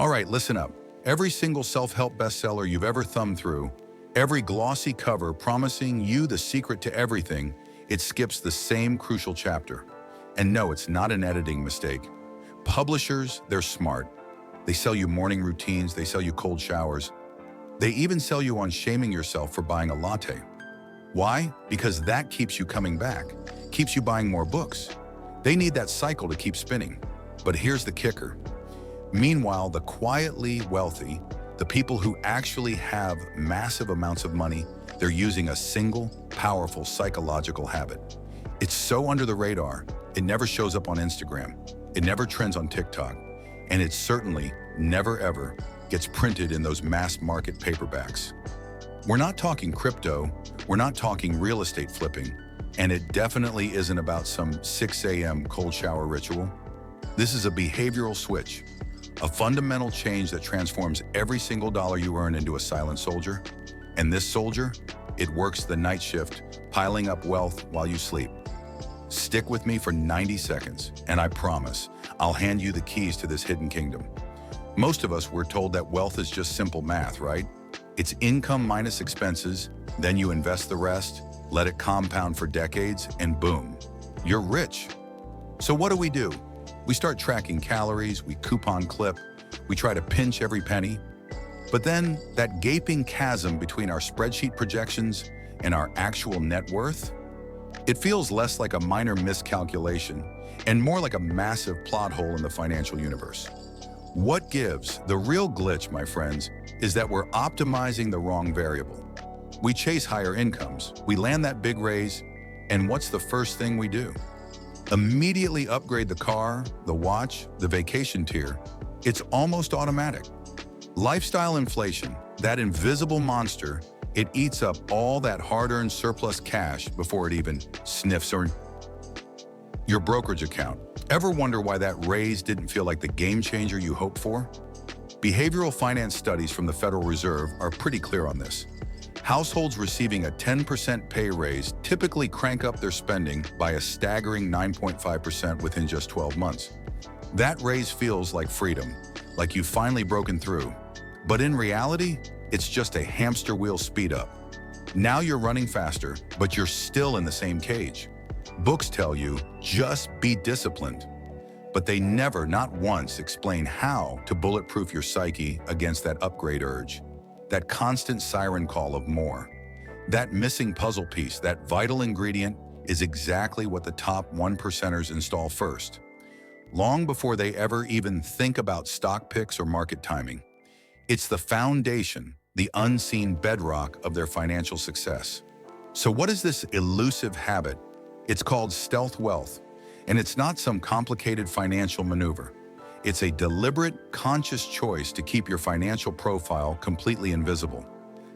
All right, listen up. Every single self-help bestseller you've ever thumbed through, every glossy cover promising you the secret to everything, it skips the same crucial chapter. And no, it's not an editing mistake. Publishers, they're smart. They sell you morning routines, they sell you cold showers. They even sell you on shaming yourself for buying a latte. Why? Because that keeps you coming back, keeps you buying more books. They need that cycle to keep spinning. But here's the kicker. Meanwhile, the quietly wealthy, the people who actually have massive amounts of money, they're using a single, powerful psychological habit. It's so under the radar, it never shows up on Instagram, it never trends on TikTok, and it certainly never ever gets printed in those mass market paperbacks. We're not talking crypto, we're not talking real estate flipping, and it definitely isn't about some 6 a.m. cold shower ritual. This is a behavioral switch, a fundamental change that transforms every single dollar you earn into a silent soldier. And this soldier, it works the night shift, piling up wealth while you sleep. Stick with me for 90 seconds, and I promise, I'll hand you the keys to this hidden kingdom. Most of us were told that wealth is just simple math, right? It's income minus expenses, then you invest the rest, let it compound for decades, and boom, you're rich. So what do? We start tracking calories, we coupon clip, we try to pinch every penny. But then that gaping chasm between our spreadsheet projections and our actual net worth, it feels less like a minor miscalculation and more like a massive plot hole in the financial universe. What gives? The real glitch, my friends, is that we're optimizing the wrong variable. We chase higher incomes, we land that big raise, and what's the first thing we do? Immediately upgrade the car, the watch, the vacation tier. It's almost automatic. Lifestyle inflation, that invisible monster, it eats up all that hard-earned surplus cash before it even sniffs your brokerage account. Ever wonder why that raise didn't feel like the game changer you hoped for? Behavioral finance studies from the Federal Reserve are pretty clear on this. Households receiving a 10% pay raise typically crank up their spending by a staggering 9.5% within just 12 months. That raise feels like freedom, like you've finally broken through. But in reality, it's just a hamster wheel speed up. Now you're running faster, but you're still in the same cage. Books tell you, just be disciplined. But they never, not once, explain how to bulletproof your psyche against that upgrade urge. That constant siren call of more. That missing puzzle piece, that vital ingredient, is exactly what the top 1%ers install first, long before they ever even think about stock picks or market timing. It's the foundation, the unseen bedrock of their financial success. So what is this elusive habit? It's called stealth wealth, and it's not some complicated financial maneuver. It's a deliberate, conscious choice to keep your financial profile completely invisible.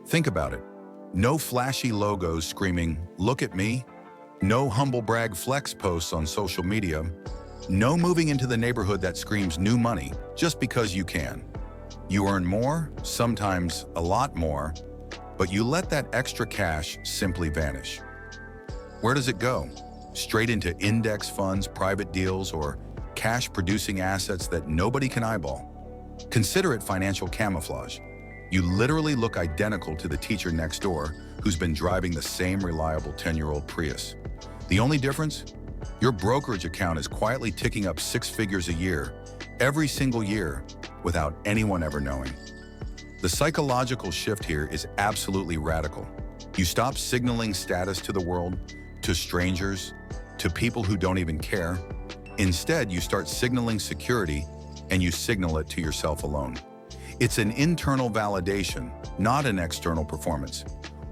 Think about it. No flashy logos screaming, "Look at me." No humble brag flex posts on social media. No moving into the neighborhood that screams new money just because you can. You earn more, sometimes a lot more, but you let that extra cash simply vanish. Where does it go? Straight into index funds, private deals, or cash-producing assets that nobody can eyeball. Consider it financial camouflage. You literally look identical to the teacher next door who's been driving the same reliable 10-year-old Prius. The only difference? Your brokerage account is quietly ticking up 6 figures a year, every single year, without anyone ever knowing. The psychological shift here is absolutely radical. You stop signaling status to the world, to strangers, to people who don't even care. Instead, you start signaling security, and you signal it to yourself alone. It's an internal validation, not an external performance.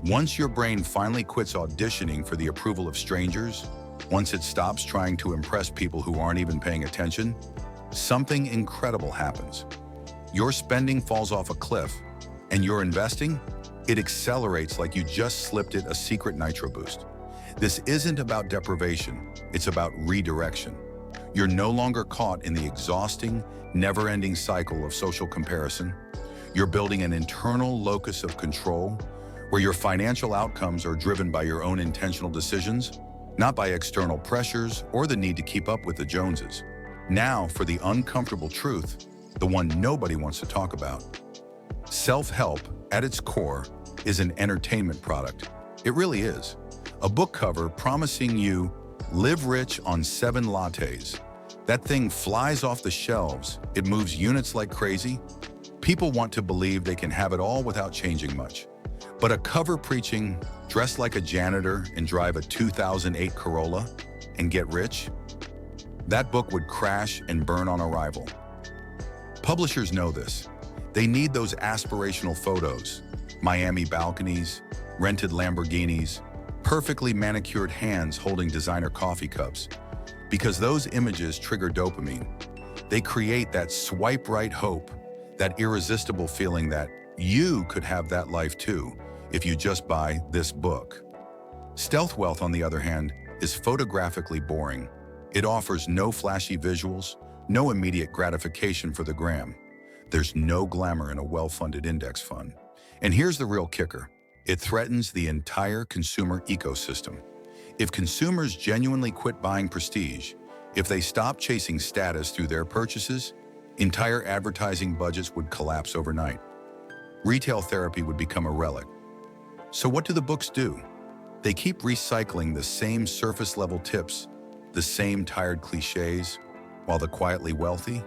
Once your brain finally quits auditioning for the approval of strangers, once it stops trying to impress people who aren't even paying attention, something incredible happens. Your spending falls off a cliff, and your investing, it accelerates like you just slipped it a secret nitro boost. This isn't about deprivation, it's about redirection. You're no longer caught in the exhausting, never-ending cycle of social comparison. You're building an internal locus of control where your financial outcomes are driven by your own intentional decisions, not by external pressures or the need to keep up with the Joneses. Now, for the uncomfortable truth, the one nobody wants to talk about. Self-help, at its core, is an entertainment product. It really is. A book cover promising you, live rich on 7 lattes. That thing flies off the shelves. It moves units like crazy. People want to believe they can have it all without changing much. But a cover preaching, dress like a janitor and drive a 2008 Corolla and get rich? That book would crash and burn on arrival. Publishers know this. They need those aspirational photos, Miami balconies, rented Lamborghinis, perfectly manicured hands holding designer coffee cups, because those images trigger dopamine. They create that swipe right hope, that irresistible feeling that you could have that life too if you just buy this book. Stealth wealth, on the other hand, is photographically boring. It offers no flashy visuals, no immediate gratification for the gram. There's no glamour in a well-funded index fund. And here's the real kicker. It threatens the entire consumer ecosystem. If consumers genuinely quit buying prestige, if they stop chasing status through their purchases, entire advertising budgets would collapse overnight. Retail therapy would become a relic. So what do the books do? They keep recycling the same surface-level tips, the same tired cliches, while the quietly wealthy?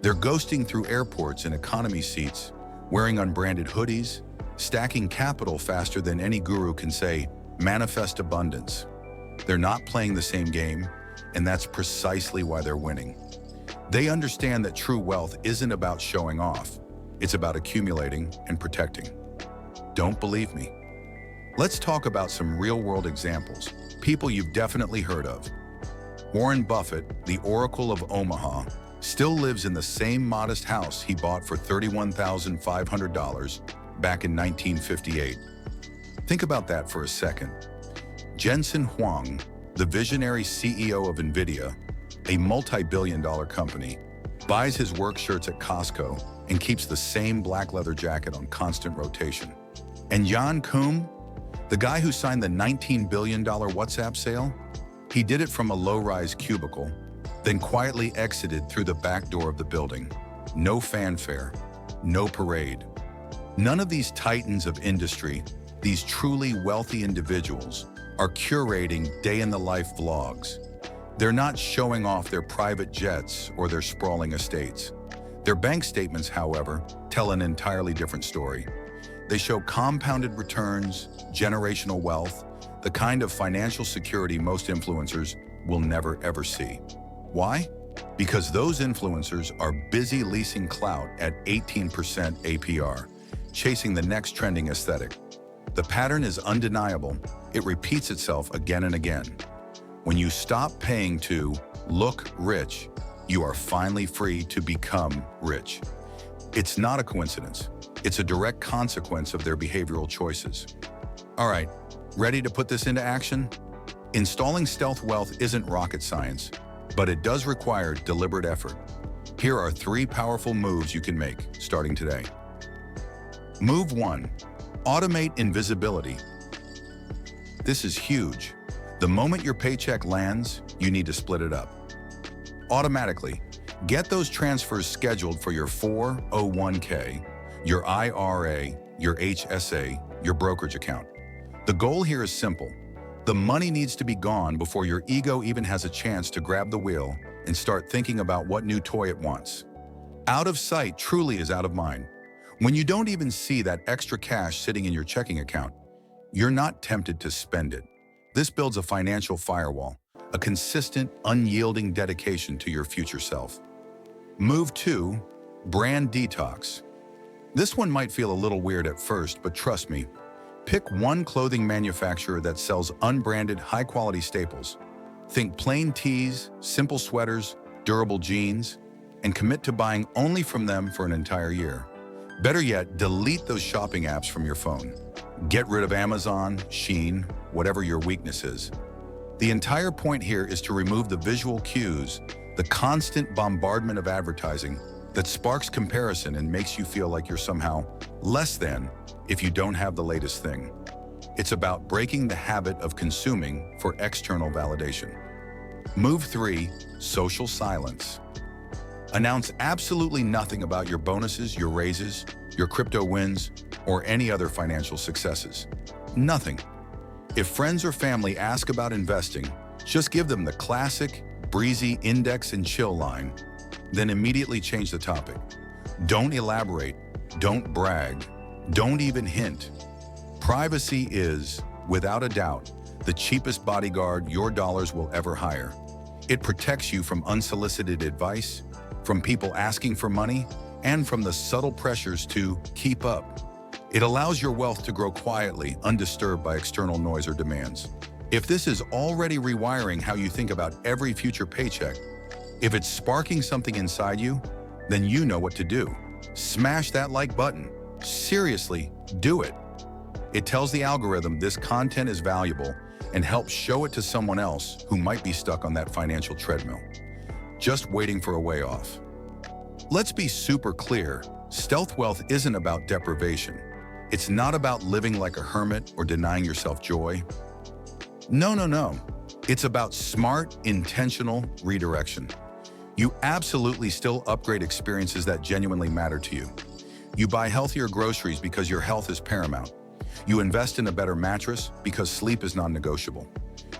They're ghosting through airports in economy seats, wearing unbranded hoodies, stacking capital faster than any guru can say, manifest abundance. They're not playing the same game, and that's precisely why they're winning. They understand that true wealth isn't about showing off. It's about accumulating and protecting. Don't believe me? Let's talk about some real-world examples, people you've definitely heard of. Warren Buffett, the Oracle of Omaha, still lives in the same modest house he bought for $31,500 back in 1958. Think about that for a second. Jensen Huang, the visionary CEO of NVIDIA, a multi-billion-dollar company, buys his work shirts at Costco and keeps the same black leather jacket on constant rotation. And Koum, the guy who signed the $19 billion WhatsApp sale, he did it from a low-rise cubicle, then quietly exited through the back door of the building. No fanfare, no parade. None of these titans of industry, these truly wealthy individuals, are curating day-in-the-life vlogs. They're not showing off their private jets or their sprawling estates. Their bank statements, however, tell an entirely different story. They show compounded returns, generational wealth, the kind of financial security most influencers will never ever see. Why? Because those influencers are busy leasing clout at 18% APR, chasing the next trending aesthetic. The pattern is undeniable. It repeats itself again and again. When you stop paying to look rich, you are finally free to become rich. It's not a coincidence. It's a direct consequence of their behavioral choices. All right, ready to put this into action? Installing stealth wealth isn't rocket science, but it does require deliberate effort. Here are 3 powerful moves you can make starting today. Move 1, automate invisibility. This is huge. The moment your paycheck lands, you need to split it up. Automatically, get those transfers scheduled for your 401k, your IRA, your HSA, your brokerage account. The goal here is simple. The money needs to be gone before your ego even has a chance to grab the wheel and start thinking about what new toy it wants. Out of sight truly is out of mind. When you don't even see that extra cash sitting in your checking account, you're not tempted to spend it. This builds a financial firewall, a consistent, unyielding dedication to your future self. Move 2, brand detox. This one might feel a little weird at first, but trust me, pick one clothing manufacturer that sells unbranded, high-quality staples. Think plain tees, simple sweaters, durable jeans, and commit to buying only from them for an entire year. Better yet, delete those shopping apps from your phone. Get rid of Amazon, Shein, whatever your weakness is. The entire point here is to remove the visual cues, the constant bombardment of advertising that sparks comparison and makes you feel like you're somehow less than if you don't have the latest thing. It's about breaking the habit of consuming for external validation. Move 3, social silence. Announce absolutely nothing about your bonuses, your raises, your crypto wins, or any other financial successes. Nothing. If friends or family ask about investing, just give them the classic, breezy index and chill line, then immediately change the topic. Don't elaborate, don't brag, don't even hint. Privacy is, without a doubt, the cheapest bodyguard your dollars will ever hire. It protects you from unsolicited advice, from people asking for money, and from the subtle pressures to keep up. It allows your wealth to grow quietly, undisturbed by external noise or demands. If this is already rewiring how you think about every future paycheck, if it's sparking something inside you, then you know what to do. Smash that like button. Seriously, do it. It tells the algorithm this content is valuable and helps show it to someone else who might be stuck on that financial treadmill, just waiting for a way off. Let's be super clear, stealth wealth isn't about deprivation. It's not about living like a hermit or denying yourself joy. No. It's about smart, intentional redirection. You absolutely still upgrade experiences that genuinely matter to you. You buy healthier groceries because your health is paramount. You invest in a better mattress because sleep is non-negotiable.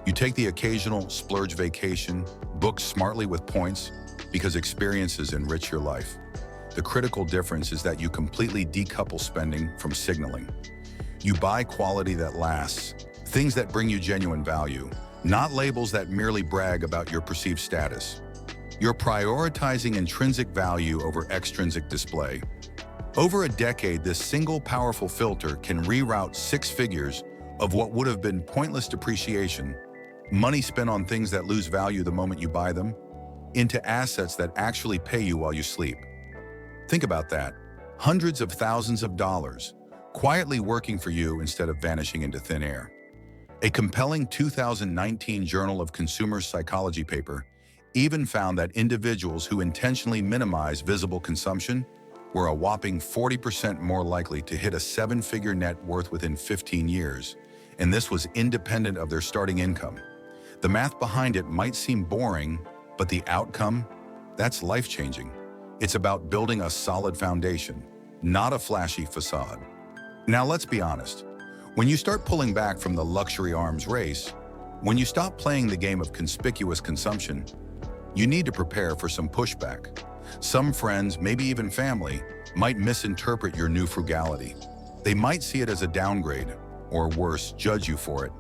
You take the occasional splurge vacation, book smartly with points because experiences enrich your life. The critical difference is that you completely decouple spending from signaling. You buy quality that lasts, things that bring you genuine value, not labels that merely brag about your perceived status. You're prioritizing intrinsic value over extrinsic display. Over a decade, this single powerful filter can reroute 6 figures of what would have been pointless depreciation, money spent on things that lose value the moment you buy them, into assets that actually pay you while you sleep. Think about that. Hundreds of thousands of dollars, quietly working for you instead of vanishing into thin air. A compelling 2019 Journal of Consumer Psychology paper even found that individuals who intentionally minimize visible consumption were a whopping 40% more likely to hit a 7-figure net worth within 15 years, and this was independent of their starting income. The math behind it might seem boring, but the outcome? That's life-changing. It's about building a solid foundation, not a flashy facade. Now let's be honest. When you start pulling back from the luxury arms race, when you stop playing the game of conspicuous consumption, you need to prepare for some pushback. Some friends, maybe even family, might misinterpret your new frugality. They might see it as a downgrade, or worse, judge you for it.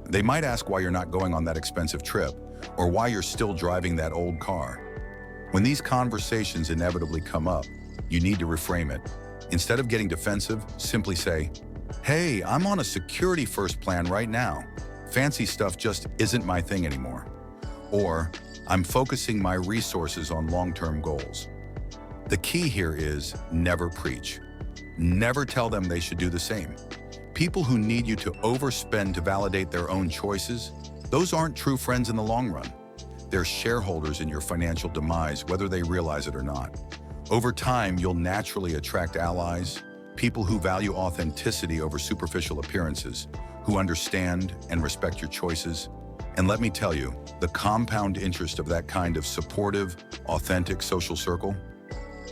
They might ask why you're not going on that expensive trip, or why you're still driving that old car. When these conversations inevitably come up, you need to reframe it. Instead of getting defensive, simply say, "Hey, I'm on a security-first plan right now. Fancy stuff just isn't my thing anymore." Or, "I'm focusing my resources on long-term goals." The key here is never preach. Never tell them they should do the same. People who need you to overspend to validate their own choices, those aren't true friends in the long run. They're shareholders in your financial demise, whether they realize it or not. Over time, you'll naturally attract allies, people who value authenticity over superficial appearances, who understand and respect your choices. And let me tell you, the compound interest of that kind of supportive, authentic social circle,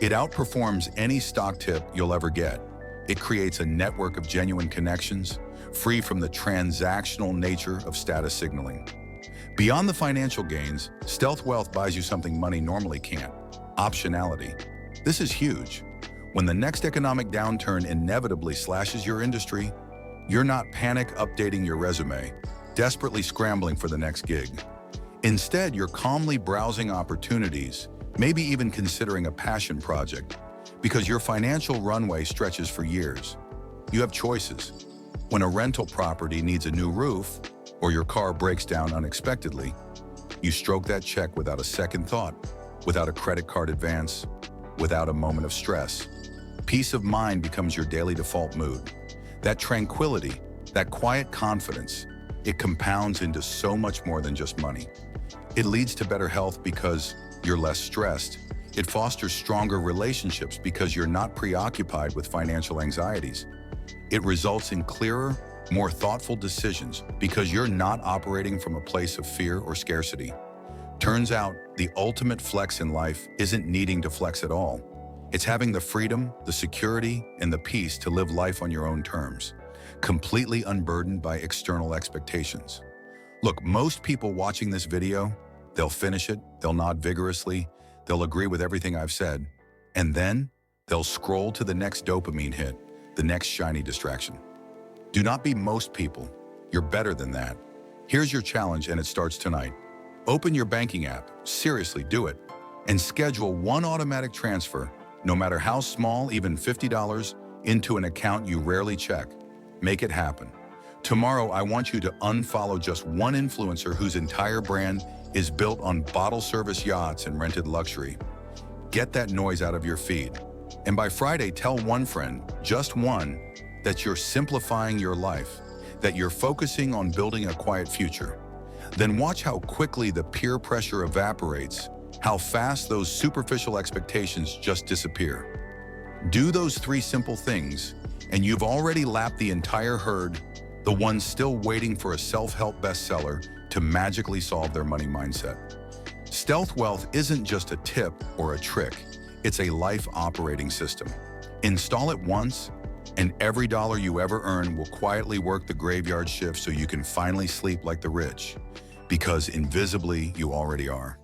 it outperforms any stock tip you'll ever get. It creates a network of genuine connections, free from the transactional nature of status signaling. Beyond the financial gains, stealth wealth buys you something money normally can't: optionality. This is huge. When the next economic downturn inevitably slashes your industry, you're not panic updating your resume, desperately scrambling for the next gig. Instead, you're calmly browsing opportunities, maybe even considering a passion project, because your financial runway stretches for years. You have choices. When a rental property needs a new roof, or your car breaks down unexpectedly, you stroke that check without a second thought, without a credit card advance, without a moment of stress. Peace of mind becomes your daily default mood. That tranquility, that quiet confidence, it compounds into so much more than just money. It leads to better health because you're less stressed. It fosters stronger relationships because you're not preoccupied with financial anxieties. It results in clearer, more thoughtful decisions because you're not operating from a place of fear or scarcity. Turns out, the ultimate flex in life isn't needing to flex at all. It's having the freedom, the security, and the peace to live life on your own terms, completely unburdened by external expectations. Look, most people watching this video, they'll finish it, they'll nod vigorously, they'll agree with everything I've said, and then they'll scroll to the next dopamine hit, the next shiny distraction. Do not be most people. You're better than that. Here's your challenge, and it starts tonight. Open your banking app, seriously, do it, and schedule one automatic transfer, no matter how small, even $50, into an account you rarely check. Make it happen. Tomorrow, I want you to unfollow just one influencer whose entire brand is built on bottle service yachts and rented luxury. Get that noise out of your feed. And by Friday, tell one friend, just one, that you're simplifying your life, that you're focusing on building a quiet future. Then watch how quickly the peer pressure evaporates, how fast those superficial expectations just disappear. Do those 3 simple things, and you've already lapped the entire herd, the ones still waiting for a self-help bestseller to magically solve their money mindset. Stealth wealth isn't just a tip or a trick, it's a life operating system. Install it once, and every dollar you ever earn will quietly work the graveyard shift so you can finally sleep like the rich, because invisibly you already are.